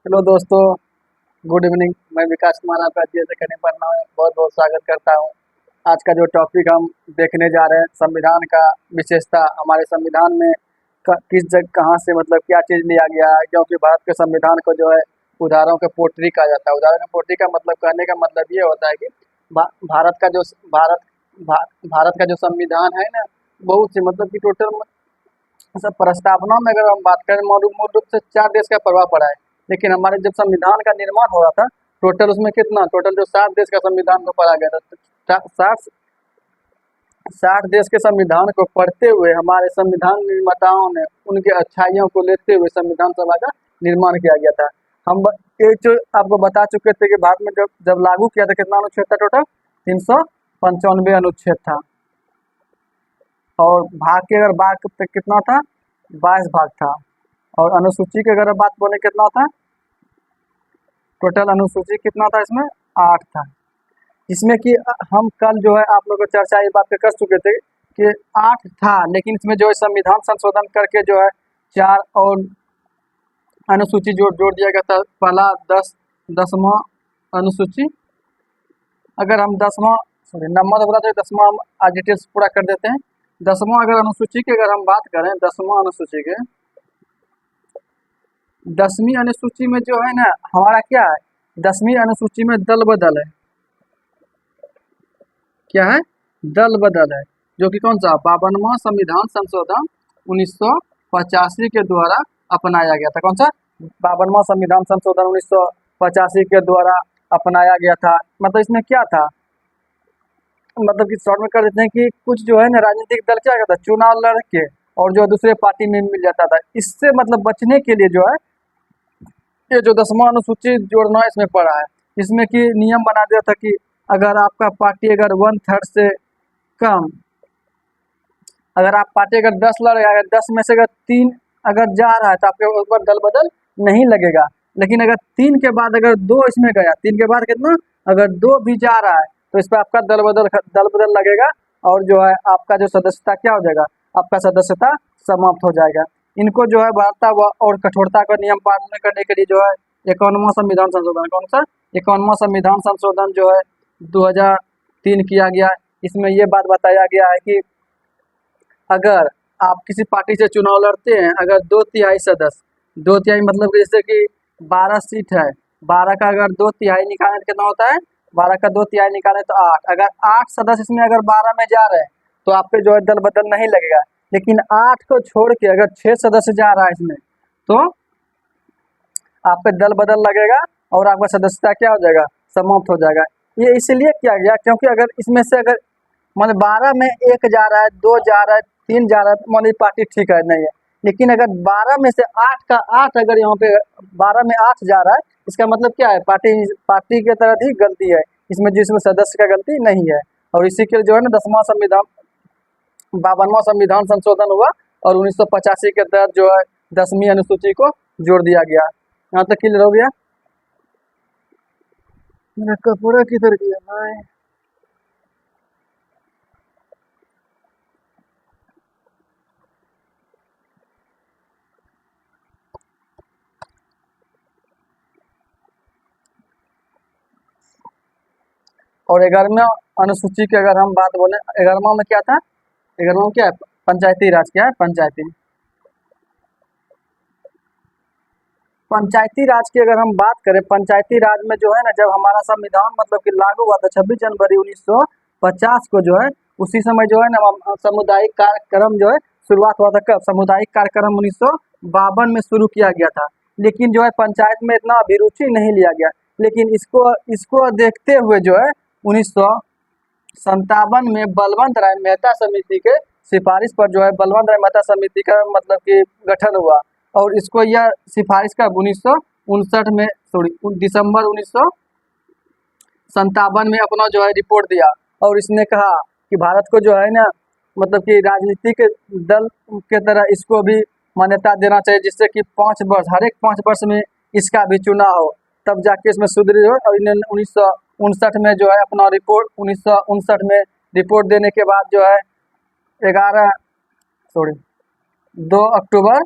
Hello दोस्तों, good evening. मैं विकास कुमार आपका जीएस अकेडमी पढ़ना में बहुत बहुत स्वागत करता हूं। आज का जो टॉपिक हम देखने जा रहे हैं, संविधान का विशेषता। हमारे संविधान में किस जगह कहाँ से मतलब क्या चीज़ लिया गया है, क्योंकि भारत के संविधान को जो है उदारों के पोट्री कहा जाता है। उदारों के पोट्री का मतलब कहने का मतलब ये होता है कि भारत का जो भारत भा, भारत का जो संविधान है ना, बहुत सी मतलब कि टोटल सब प्रस्तावना में अगर हम बात करें, मूल रूप से 4 देश का प्रभाव पड़ा है। लेकिन हमारे जब संविधान का निर्माण हो रहा था, टोटल उसमें कितना टोटल जो 7 देश का संविधान को पढ़ा गया था। 60 देश के संविधान को पढ़ते हुए हमारे संविधान निर्माताओं ने उनके अच्छाइयों को लेते हुए संविधान सभा का निर्माण किया गया था। एक जो आपको बता चुके थे कि भारत में जब जब लागू किया था, कितना अनुच्छेद था टोटल? 395 अनुच्छेद था। और भाग की अगर बात कितना था? 22 भाग था। और अनुसूची की अगर बात बोले कितना था? टोटल अनुसूची कितना था इसमें? 8 था। इसमें कि हम कल जो है आप लोगों को चर्चा इस बात पे कर चुके थे कि 8 था, लेकिन इसमें जो है संविधान संशोधन करके जो है 4 और अनुसूची जोड़ दिया गया था। पहला 10वां अनुसूची, अगर हम 10वां नंबर तो बता, 10वां हम आज डिटेल्स पूरा कर देते हैं। 10वां अगर अनुसूची की अगर हम बात करें, 10वां अनुसूची के 10वीं अनुसूची में जो है ना हमारा क्या है, 10वीं अनुसूची में दल बदल है। क्या है? दल बदल है, जो कि कौन सा 52वां संविधान संशोधन 1985 के द्वारा अपनाया गया था। कौन सा? 52वां संविधान संशोधन 1985 के द्वारा अपनाया गया था। मतलब इसमें क्या था, मतलब कि शॉर्ट में कर देते हैं कि कुछ जो है ना राजनीतिक दल क्या करता है, चुनाव लड़ के और जो दूसरे पार्टी में मिल जाता था। इससे मतलब बचने के लिए जो है ये जो 10वां अनुसूची जोड़ना इसमें पड़ा है। इसमें कि नियम बना दिया था कि अगर आपका पार्टी अगर 1/3 से कम, अगर आप पार्टी अगर 10 लड़ रहा है, 10 में से अगर 3 अगर जा रहा है तो आपके ऊपर दल बदल नहीं लगेगा। लेकिन अगर 3 के बाद अगर 2 इसमें गया, 3 के बाद कितना, अगर 2 भी जा रहा है तो इस पर आपका दल बदल लगेगा। और जो है आपका जो सदस्यता क्या हो जाएगा, आपका सदस्यता समाप्त हो जाएगा। इनको जो है वार्ता और कठोरता का नियम पालन करने के लिए जो है 51वां संविधान संशोधन, कौन सा 51वां संविधान संशोधन जो है 2003 किया गया। इसमें ये बात बताया गया है कि अगर आप किसी पार्टी से चुनाव लड़ते हैं, अगर 2/3 सदस्य, 2/3 मतलब कि जैसे कि 12 सीट है, 12 का अगर 2/3 निकालें तो कितना होता है, 12 का 2/3 निकालें तो 8। अगर 8 सदस्य इसमें अगर 12 में जा रहे हैं तो आप पे जो है दल बदल नहीं लगेगा। लेकिन 8 को छोड़ के अगर 6 सदस्य जा रहा है इसमें, तो आप पे दल बदल लगेगा और आपका सदस्यता क्या हो जाएगा, समाप्त हो जाएगा। ये इसलिए किया गया क्योंकि अगर इसमें से अगर मतलब 12 में 1 जा रहा है, 2 जा रहा है, 3 जा रहा है, तो मान लीजिए पार्टी ठीक है, नहीं है। लेकिन अगर 12 में से 8 का 8 अगर यहाँ पे 12 में 8 जा रहा है, इसका मतलब क्या है, पार्टी के तरफ ही गलती है इसमें, जिसमें सदस्य का गलती नहीं है। और इसी के लिए जो है ना 52वां संविधान संशोधन हुआ और 1985 के तहत जो है 10वीं अनुसूची को जोड़ दिया गया। यहाँ तक क्लियर हो गया? मेरा कपड़ा किधर गया भाई? और 11वां अनुसूची की अगर हम बात बोले, 11वां में क्या था, 11वां में क्या है, पंचायती राज। क्या है? पंचायती राज की अगर हम बात करें, पंचायती राज में जो है ना जब हमारा संविधान मतलब कि लागू हुआ था 26 जनवरी 1950 को जो है, उसी समय जो है ना सामुदायिक कार्यक्रम जो है शुरुआत हुआ था। कब? सामुदायिक कार्यक्रम 1952 में शुरू किया गया था। लेकिन जो है पंचायत में इतना अभिरुचि नहीं लिया गया। लेकिन इसको इसको देखते हुए जो है 1957 में बलवंत राय मेहता समिति के सिफारिश पर जो है बलवंत राय मेहता समिति का मतलब कि गठन हुआ। और इसको यह सिफारिश का 1959 में दिसंबर 1957 में अपना जो है रिपोर्ट दिया। और इसने कहा कि भारत को जो है ना मतलब कि राजनीतिक दल के तरह इसको भी मान्यता देना चाहिए, जिससे कि 5 वर्ष, हर एक 5 वर्ष में इसका भी चुनाव हो, तब जाके इसमें सुधरी हो। और इन्होंने 1959 में जो है अपना रिपोर्ट 1959 में रिपोर्ट देने के बाद जो है 2 अक्टूबर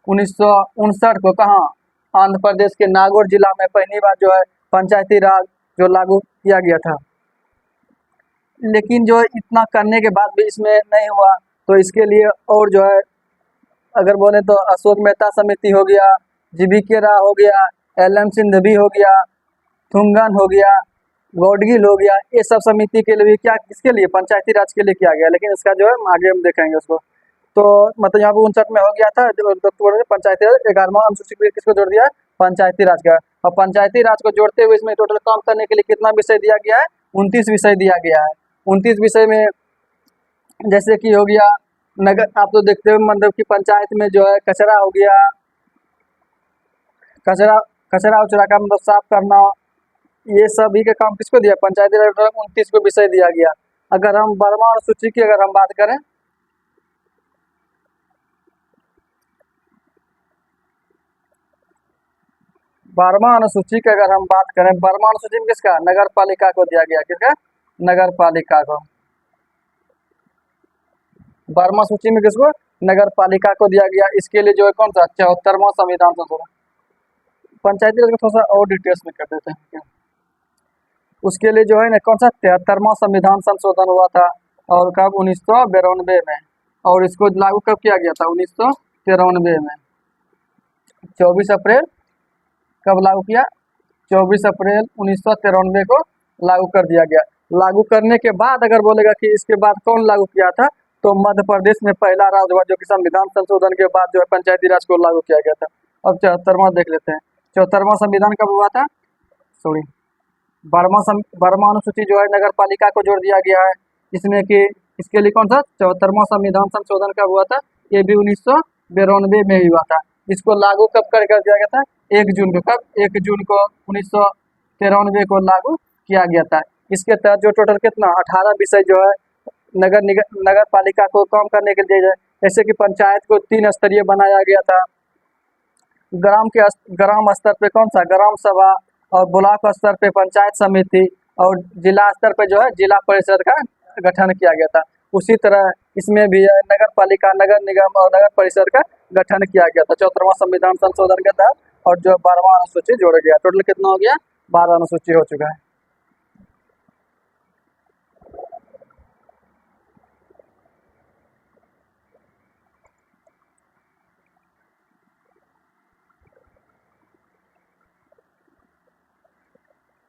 1959 को कहाँ आंध्र प्रदेश के नागौर जिला में पहली बार जो है पंचायती राज जो लागू किया गया था। लेकिन जो इतना करने के बाद भी इसमें नहीं हुआ, तो इसके लिए और जो है अगर बोले तो अशोक मेहता समिति हो गया, जीवी के राव हो गया, एल.एम. सिंघवी हो गया, थुंगन हो गया, गौडगिल हो गया, ये सब समिति के लिए भी क्या किसके लिए पंचायती राज के लिए किया गया। लेकिन इसका जो है आगे हम देखेंगे उसको। तो मतलब यहाँ पे 59 में हो गया था जो पंचायती राज 11वां अनुसूची किसको जोड़ दिया, पंचायती राज का। और पंचायती राज को जोड़ते हुए इसमें टोटल काम करने के लिए कितना विषय दिया गया है, 29 विषय दिया गया है। 29 विषय में जैसे कि हो गया नगर, आप तो देखते हो मतलब कि पंचायत में जो है कचरा हो गया, कचरा कचरा उचरा का मतलब साफ करना, ये सभी का काम किसको दिया, पंचायती राज 29 को विषय दिया गया। अगर हम 12वां अनुसूची की अगर हम बात करें, 12वां अनुसूची की अगर हम बात करें, 12वां अनुसूची में किसका, नगर पालिका को दिया गया, किसका, नगर पालिका को। 12वां सूची में किसको, नगर पालिका को दिया गया। इसके लिए जो है कौन सा 74वां संविधान संशोधन, पंचायती राज को थोड़ा सा और डिटेल्स में कर देते हैं। उसके लिए जो है ना कौन सा 73वां संविधान संशोधन हुआ था, और कब 1992 में, और इसको लागू कब किया गया था, 1993 में। 24 अप्रैल कब लागू किया, 24 अप्रैल 1993 को लागू कर दिया गया। लागू करने के बाद अगर बोलेगा कि इसके बाद कौन लागू किया था, तो मध्य प्रदेश में पहला राज्य हुआ जो कि संविधान संशोधन के बाद जो है पंचायती राज को लागू किया गया था। अब 74वां देख लेते हैं। 74वां संविधान कब हुआ था, सॉरी 12वां अनुसूची जो है नगर पालिका को जोड़ दिया गया है इसमें कि इसके लिए कौन सा 74वां संविधान संशोधन कब हुआ था, ये भी 1992 में ही हुआ था। इसको लागू कब कर दिया गया था, 1 जून को, कब 1 जून को 1993 को लागू किया गया था। इसके तहत जो टोटल कितना 18 विषय जो है नगर पालिका को काम करने के लिए, जैसे कि पंचायत को 3 स्तरीय बनाया गया था। ग्राम स्तर पे कौन सा, ग्राम सभा, और ब्लॉक स्तर पे पंचायत समिति, और जिला स्तर पे जो है जिला परिषद का गठन किया गया था। उसी तरह इसमें भी नगर पालिका, नगर निगम और नगर परिषद का गठन किया गया था 74वां संविधान संशोधन के तहत। और जो 12वां अनुसूची जोड़ा गया, टोटल कितना हो गया, 12 अनुसूची हो चुका है।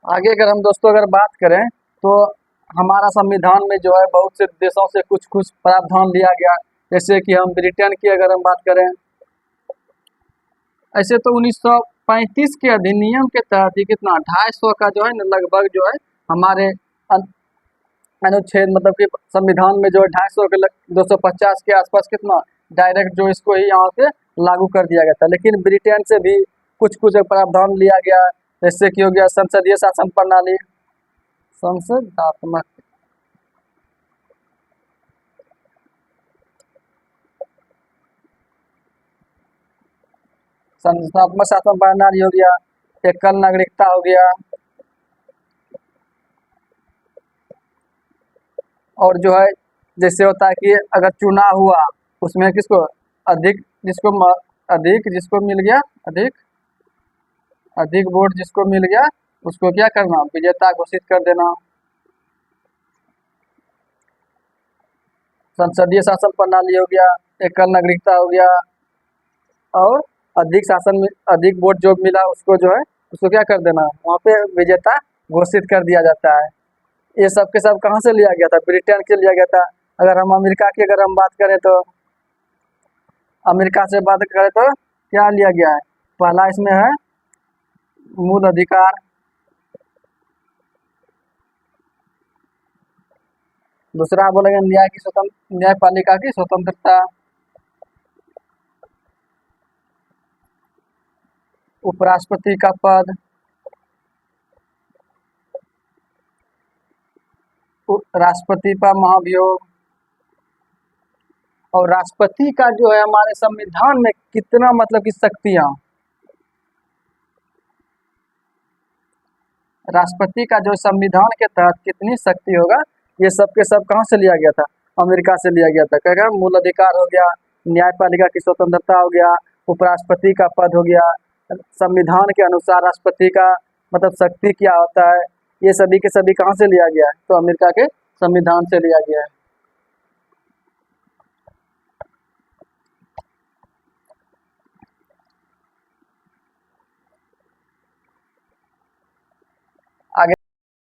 आगे अगर हम दोस्तों अगर बात करें तो हमारा संविधान में जो है बहुत से देशों से कुछ कुछ प्रावधान लिया गया। जैसे कि हम ब्रिटेन की अगर हम बात करें, ऐसे तो 1935 के अधिनियम के तहत ही कितना 250 का जो है ना लगभग जो है हमारे अनुच्छेद मतलब कि संविधान में जो है 250 के 250 के आसपास कितना डायरेक्ट जो इसको ही यहाँ से लागू कर दिया गया था। लेकिन ब्रिटेन से भी कुछ कुछ प्रावधान लिया गया, जैसे कि हो गया संसदीय शासन प्रणाली, संसदात्मक शासन प्रणाली हो गया, एकल नागरिकता हो गया, और जो है जैसे होता है कि अगर चुनाव हुआ उसमें किसको अधिक जिसको मिल गया अधिक वोट जिसको मिल गया उसको क्या करना, विजेता घोषित कर देना। संसदीय शासन प्रणाली हो गया, एकल नागरिकता हो गया, और अधिक वोट जो मिला उसको जो है उसको क्या कर देना, वहाँ पे विजेता घोषित कर दिया जाता है। ये सब के सब कहाँ से लिया गया था, ब्रिटेन से लिया गया था। अगर हम अमेरिका की अगर हम बात करें तो अमेरिका से बात करें तो क्या लिया गया है, पहला इसमें है मूल अधिकार, दूसरा बोलेंगे न्यायपालिका की स्वतंत्रता, उपराष्ट्रपति का पद, राष्ट्रपति का महाभियोग, और राष्ट्रपति का जो है हमारे संविधान में कितना मतलब कि शक्तियां, राष्ट्रपति का जो संविधान के तहत कितनी शक्ति होगा, ये सब के सब कहाँ से लिया गया था, अमेरिका से लिया गया था। क्या क्या, मूल अधिकार हो गया, न्यायपालिका की स्वतंत्रता हो गया, उपराष्ट्रपति का पद हो गया, संविधान के अनुसार राष्ट्रपति का मतलब शक्ति क्या होता है, ये सभी के सभी कहाँ से लिया गया है, तो अमेरिका के संविधान से लिया गया है।